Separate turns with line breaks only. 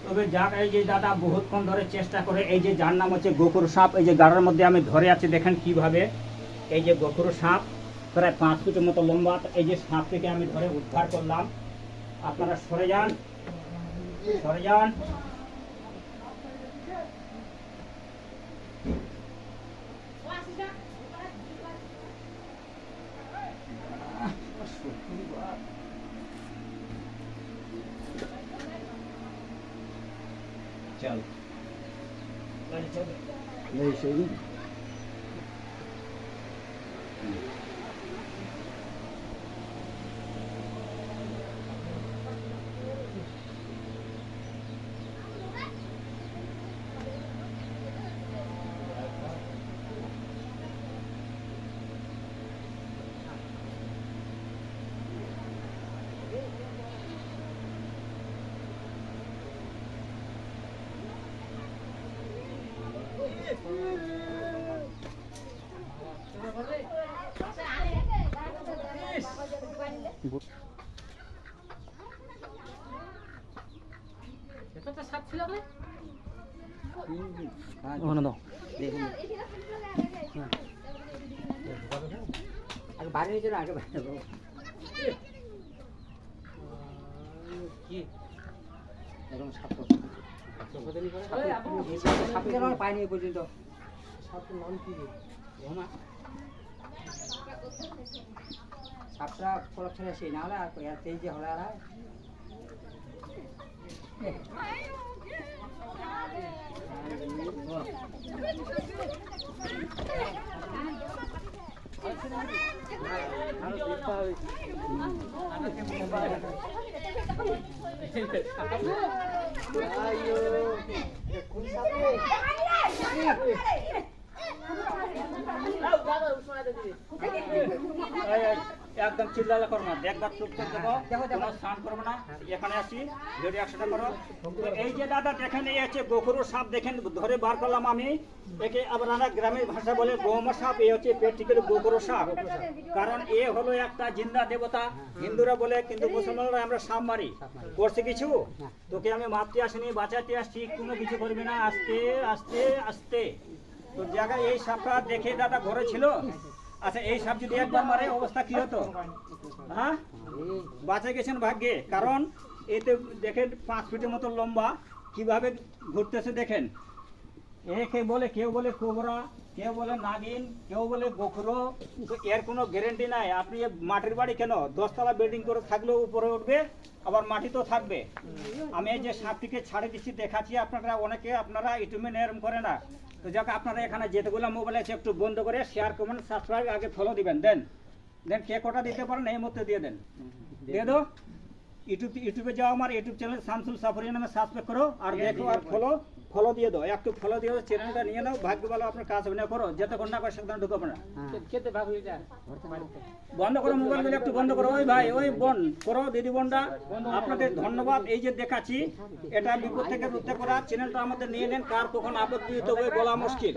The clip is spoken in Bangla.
তবে যাক এই যে দাদা বহুতক্ষণ ধরে চেষ্টা করে এই যে যার নাম হচ্ছে গোখুর সাপ, এই যে গাড়ার মধ্যে আমি ধরে আছি দেখেন কিভাবে এই যে গোখুর সাপ প্রায় 5 ফুটের মতো লম্বা, এই যে সাপটিকে আমি ধরে উদ্ধার করলাম। আপনারা সরে যান, সরে যান। चल नहीं सही বাইরে হয়েছে না আগে পাইনি এই পর্যন্ত। সাপটার নাম কি? সাপটা ফলক ছেড়ে সেই না হলে আর তেল যে হলে আর একদম চিল্লালা করো না, দেখবার চুপ করে দেবো, স্নান করবো না, এখানে আসি যদি 100 টাকা করো। এই যে দাদা দেখেন এই হচ্ছে গোখরো সাপ, দেখেন ধরে বার করলাম আমি একে। আপনারা গ্রামের ভাষা বলে গৌমা সাপ, এই হচ্ছে পেটিকের গোখরো সাপ, কারণ এ হলো একটা জিন্দা দেবতা হিন্দুরা বলে, কিন্তু মুসলমানরা আমরা সাপ মারি। করছে কিছু তোকে আমি মারতে আসিনি, বাঁচাতে আসছি, কোনো কিছু করবি না, আস্তে আস্তে আস্তে। তো জায়গায় এই সাপটা দেখে দাদা ঘরে ছিল। আচ্ছা এই সাপ যদি একবার মারে অবস্থা কি হতো? হ্যাঁ বাঁচে গেছেন ভাগ্যে, কারণ এতে দেখেন 5 ফিটের মতো লম্বা, কিভাবে ঘুরতেছে দেখেন। একে বলে কেউ বলে কোবরা, কেউ বলে নাগিন, কেউ বলে গোখরো। তো এর কোনো গ্যারেন্টি নাই। আপনি মাটির বাড়ি কেন 10 তলা বিল্ডিং করে থাকলেও উপরে উঠবে, আবার মাটি তো থাকবে। আমি এই যে সাপটিকে ছাড়ে দিচ্ছি দেখাচ্ছি, আপনারা অনেকে আপনারা ইউটিউবে এরকম করে না। তো যাক আপনারা এখানে যেতেগুলো মোবাইল আছে একটু বন্ধ করে শেয়ার কমেন্ট সাবস্ক্রাইব আগে ফলো দিবেন। দেন কে কটা দিতে পারেন এই মধ্যে দিয়ে দেন, দিয়ে দো। ইউটিউবে যাও, আমার ইউটিউব চ্যানেল শামসুল সাফরিয়া নামে সাবস্ক্রাইব করো আর দেখো, আর ফলো দিয়ে দাও, একটু ফলো দিয়ে দাও, চ্যানেলটা নিয়ে নাও। ভাগ্য ভালো আপনার কাজ হবে না, করো যতক্ষণ না করে সেখানে ঢুকবে না। বন্ধ করো মোবাইল, একটু বন্ধ করো। ওই ভাই ওই বোন করো, দিদি বোনটা আপনাদের ধন্যবাদ। এই যে দেখাচ্ছি এটা বিপদ থেকে রক্ষা করা, চ্যানেলটা আমাদের নিয়ে নেন, কার কখন আপদ বলা মুশকিল।